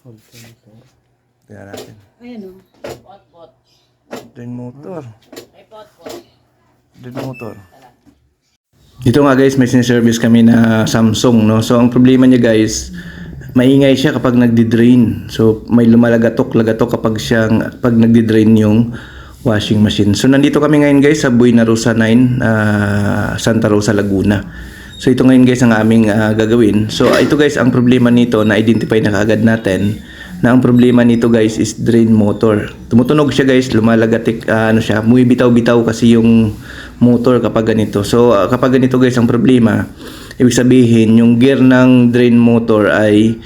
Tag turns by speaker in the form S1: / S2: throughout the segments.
S1: Tingnan natin.
S2: Ayan o.
S1: Drain motor. Drain motor. Dito nga guys, may siniservice kami na Samsung, no? So ang problema niya guys, maingay siya kapag nagdi-drain. So may lumalagatok pag nagdi-drain yung washing machine. So nandito kami ngayon guys sa Buena Rosa 9, Santa Rosa, Laguna. So ito ngayon guys ang aming gagawin. So ito guys, ang problema nito na identify na kaagad natin na ang problema nito guys is drain motor. Tumutunog siya guys, lumalagatik, bumibitaw-bitaw kasi yung motor kapag ganito. So kapag ganito guys ang problema, ibig sabihin yung gear ng drain motor ay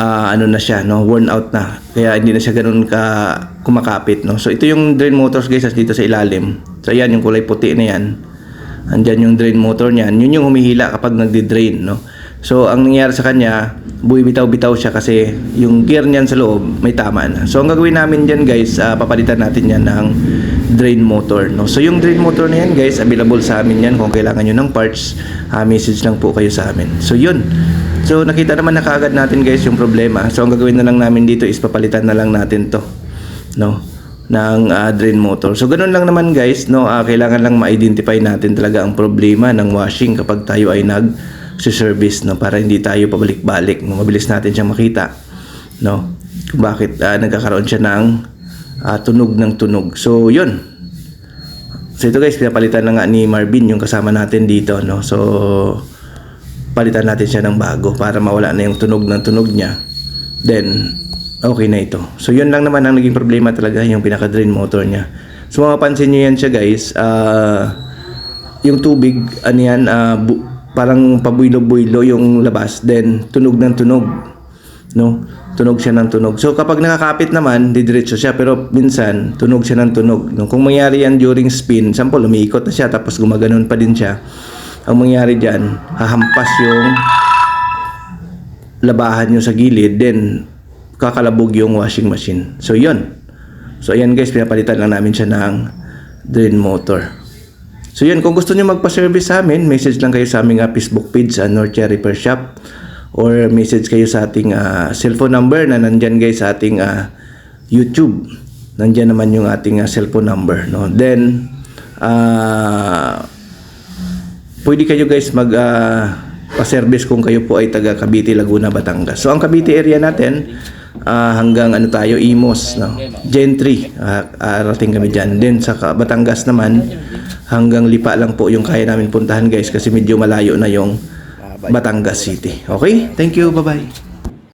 S1: worn out na. Kaya hindi na siya ganoon ka kumakapit, no. So ito yung drain motors guys dito sa ilalim. So ayan yung kulay puti na yan. Andyan yung drain motor niyan. Yun yung humihila kapag nagdi-drain, no. So ang nangyayari sa kanya, bumibitaw-bitaw siya kasi yung gear niyan sa loob may tama na. So ang gagawin namin diyan guys, papalitan natin yan ng drain motor, no. So yung drain motor na yan guys, available sa amin yan. Kung kailangan nyo ng parts, message lang po kayo sa amin. So yun. So nakita naman na kaagad natin guys yung problema. So ang gagawin na lang namin dito is papalitan na lang natin to, no, ng drain motor. So ganun lang naman guys, no. Kailangan lang ma-identify natin talaga ang problema ng washing kapag tayo ay nag-service, no, para hindi tayo pabalik-balik, no. Mabilis natin siyang makita, no, kung bakit nagkakaroon siya ng tunog ng tunog. So yun. So ito guys, pinapalitan na nga ni Marvin yung kasama natin dito, no. So palitan natin siya ng bago para mawala na yung tunog ng tunog niya. Then okay na ito. So yun lang naman ang naging problema talaga, yung pinaka-drain motor niya. So mapapansin nyo yan siya guys, yung tubig, parang pabuylo-buylo yung labas, then tunog ng tunog, no? Tunog siya ng tunog. So kapag nakakapit naman, didiretso siya, pero minsan tunog siya ng tunog, no? Kung mangyari yan during spin, sample umiikot na siya tapos gumaganon pa din siya, ang mangyari dyan, hahampas yung labahan nyo sa gilid, then kakalabog yung washing machine. So yun. So ayan guys, pinapalitan lang namin siya ng drain motor. So yun, kung gusto nyo magpa-service sa amin, message lang kayo sa aming Facebook page sa Northia Repair Shop, or message kayo sa ating cellphone number na nandyan guys sa ating YouTube. Nandyan naman yung ating cellphone number, no. Then pwede kayo guys pa-service kung kayo po ay taga Cavite, Laguna, Batangas. So ang Cavite area natin, hanggang Imos, no, Gentry, arating kami dyan. Then sa Batangas naman, hanggang Lipa lang po yung kaya namin puntahan guys, kasi medyo malayo na yung Batangas City. Okay? Thank you. Bye-bye.